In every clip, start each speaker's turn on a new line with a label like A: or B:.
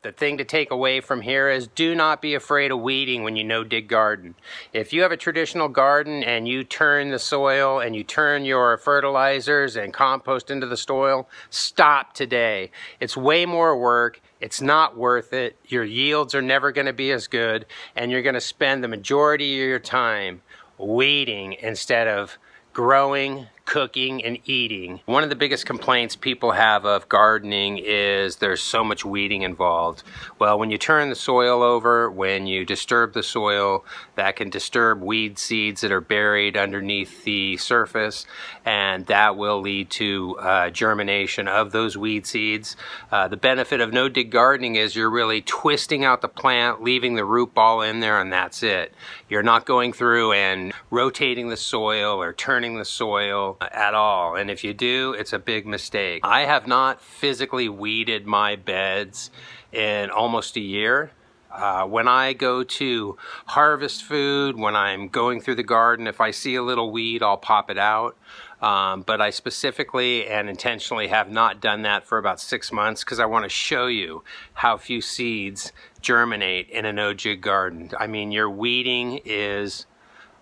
A: the thing to take away from here is do not be afraid of weeding when you no-dig garden. If you have a traditional garden and you turn the soil and you turn your fertilizers and compost into the soil, stop today. It's way more work. It's not worth it. Your yields are never going to be as good, and you're going to spend the majority of your time weeding instead of growing, cooking, and eating. One of the biggest complaints people have of gardening is there's so much weeding involved. Well, when you turn the soil over, when you disturb the soil, that can disturb weed seeds that are buried underneath the surface, and that will lead to germination of those weed seeds. The benefit of no-dig gardening is you're really twisting out the plant, leaving the root ball in there, and that's it. You're not going through and rotating the soil or turning the soil at all, and if you do, it's a big mistake. I have not physically weeded my beds in almost a year. When I go to harvest food, when I'm going through the garden, if I see a little weed, I'll pop it out. But I specifically and intentionally have not done that for about 6 months because I want to show you how few seeds germinate in a no-dig garden. I mean, your weeding is,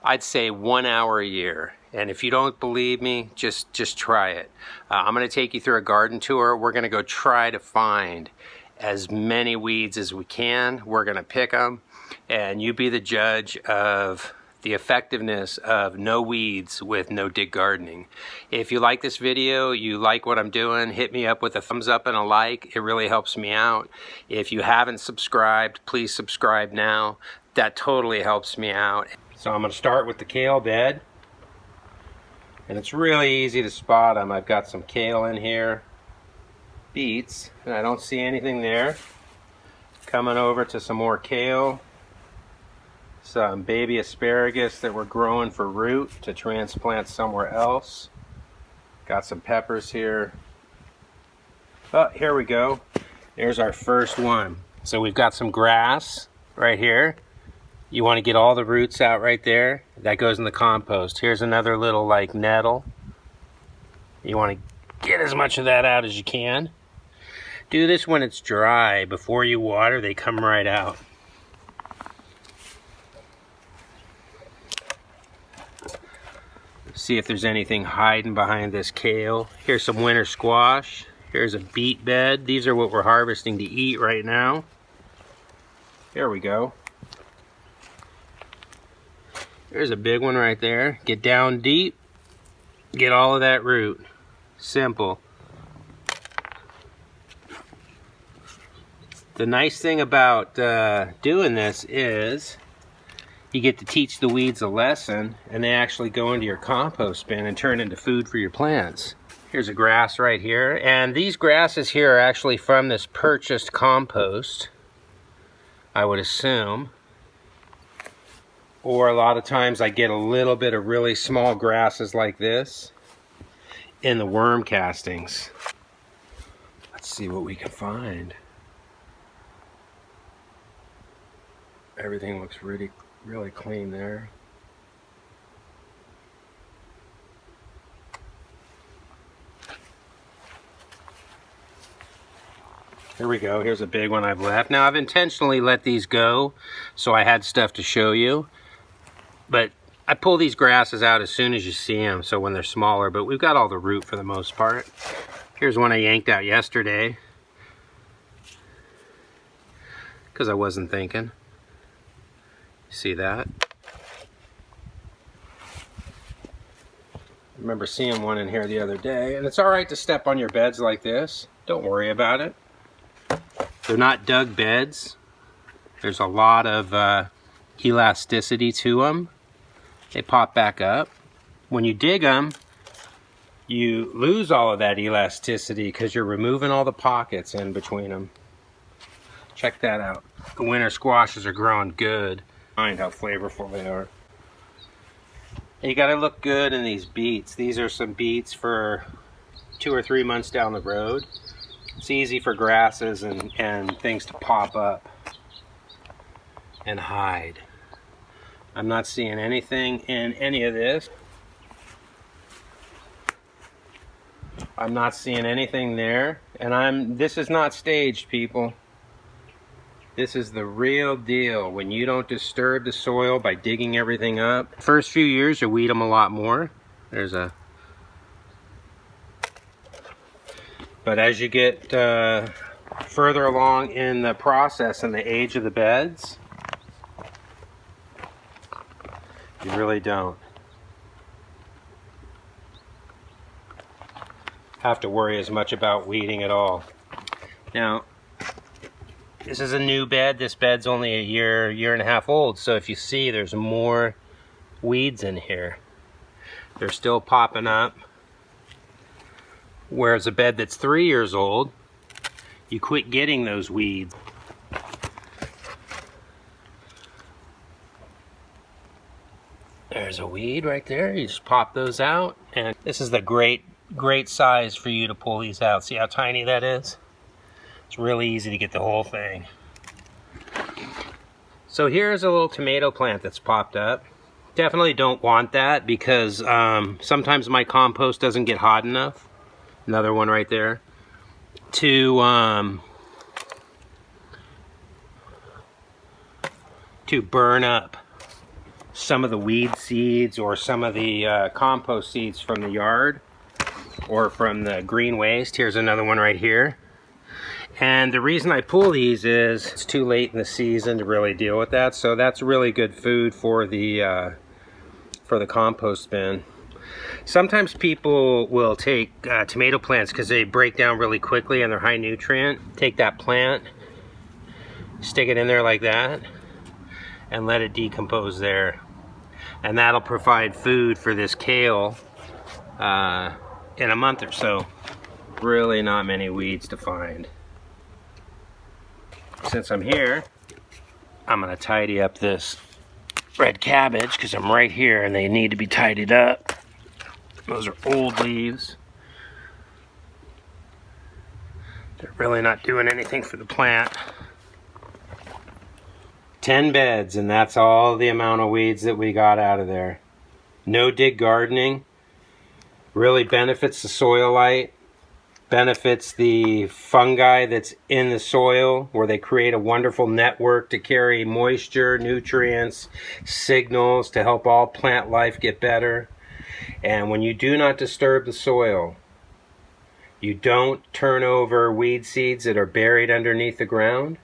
A: I'd say, 1 hour a year. And if you don't believe me, just try it. I'm going to take you through a garden tour. We're going to go try to find as many weeds as we can. We're going to pick them, and you be the judge of the effectiveness of no weeds with no-dig gardening. If you like this video, you like what I'm doing, hit me up with a thumbs up and a like. It really helps me out. If you haven't subscribed, please subscribe now. That totally helps me out. So I'm going to start with the kale bed. And it's really easy to spot them. I've got some kale in here, beets, and I don't see anything there. Coming over to some more kale, some baby asparagus that we're growing for root to transplant somewhere else. Got some peppers here. Oh, here we go. There's our first one. So we've got some grass right here. You want to get all the roots out right there. That goes in the compost. Here's another little like nettle. You want to get as much of that out as you can. Do this when it's dry. Before you water, they come right out. See if there's anything hiding behind this kale. Here's some winter squash. Here's a beet bed. These are what we're harvesting to eat right now. There we go. There's a big one right there. Get down deep, get all of that root. Simple. The nice thing about doing this is you get to teach the weeds a lesson, and they actually go into your compost bin and turn into food for your plants. Here's a grass right here, and these grasses here are actually from this purchased compost, I would assume. Or a lot of times I get a little bit of really small grasses like this in the worm castings. Let's see what we can find. Everything looks really clean there. Here we go. Here's a big one I've left. Now I've intentionally let these go so I had stuff to show you. But I pull these grasses out as soon as you see them, so when they're smaller, but we've got all the root for the most part. Here's one I yanked out yesterday because I wasn't thinking. See that? I remember seeing one in here the other day, and it's all right to step on your beds like this. Don't worry about it. They're not dug beds. There's a lot of elasticity to them. They pop back up. When you dig them, you lose all of that elasticity because you're removing all the pockets in between them. Check that out. The winter squashes are growing good. Mind how flavorful they are. And you gotta look good in these beets. These are some beets for 2 or 3 months down the road. It's easy for grasses and things to pop up and hide. I'm not seeing anything in any of this. I'm not seeing anything there. And this is not staged, people. This is the real deal when you don't disturb the soil by digging everything up. First few years you weed them a lot more. But as you get further along in the process and the age of the beds, you really don't have to worry as much about weeding at all. Now, this is a new bed. This bed's only a year and a half old, so if you see, there's more weeds in here. They're still popping up. Whereas a bed that's 3 years old, you quit getting those weeds. There's a weed right there. You just pop those out, and this is the great size for you to pull these out. See how tiny that is? It's really easy to get the whole thing. So here's a little tomato plant that's popped up. Definitely don't want that because sometimes my compost doesn't get hot enough. Another one right there. To burn up some of the weed seeds or some of the compost seeds from the yard or from the green waste. Here's another one right here. And the reason I pull these is it's too late in the season to really deal with that. So that's really good food for the compost bin. Sometimes people will take tomato plants because they break down really quickly and they're high nutrient. Take that plant, stick it in there like that, and let it decompose there. And that'll provide food for this kale in a month or so. Really not many weeds to find. Since I'm here, I'm gonna tidy up this red cabbage because I'm right here and they need to be tidied up. Those are old leaves. They're really not doing anything for the plant. 10 beds, and that's all the amount of weeds that we got out of there. No dig gardening. Really benefits the soil light. Benefits the fungi that's in the soil, where they create a wonderful network to carry moisture, nutrients, signals to help all plant life get better. And when you do not disturb the soil, you don't turn over weed seeds that are buried underneath the ground.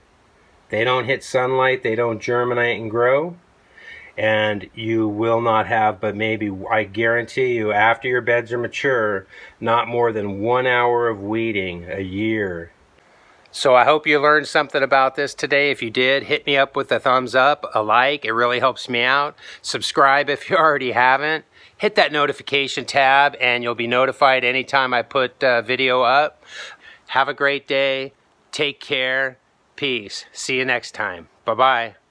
A: They don't hit sunlight, they don't germinate and grow. And you will not have, but maybe, I guarantee you, after your beds are mature, not more than 1 hour of weeding a year. So I hope you learned something about this today. If you did, hit me up with a thumbs up, a like. It really helps me out. Subscribe if you already haven't. Hit that notification tab and you'll be notified anytime I put a video up. Have a great day. Take care. Peace. See you next time. Bye-bye.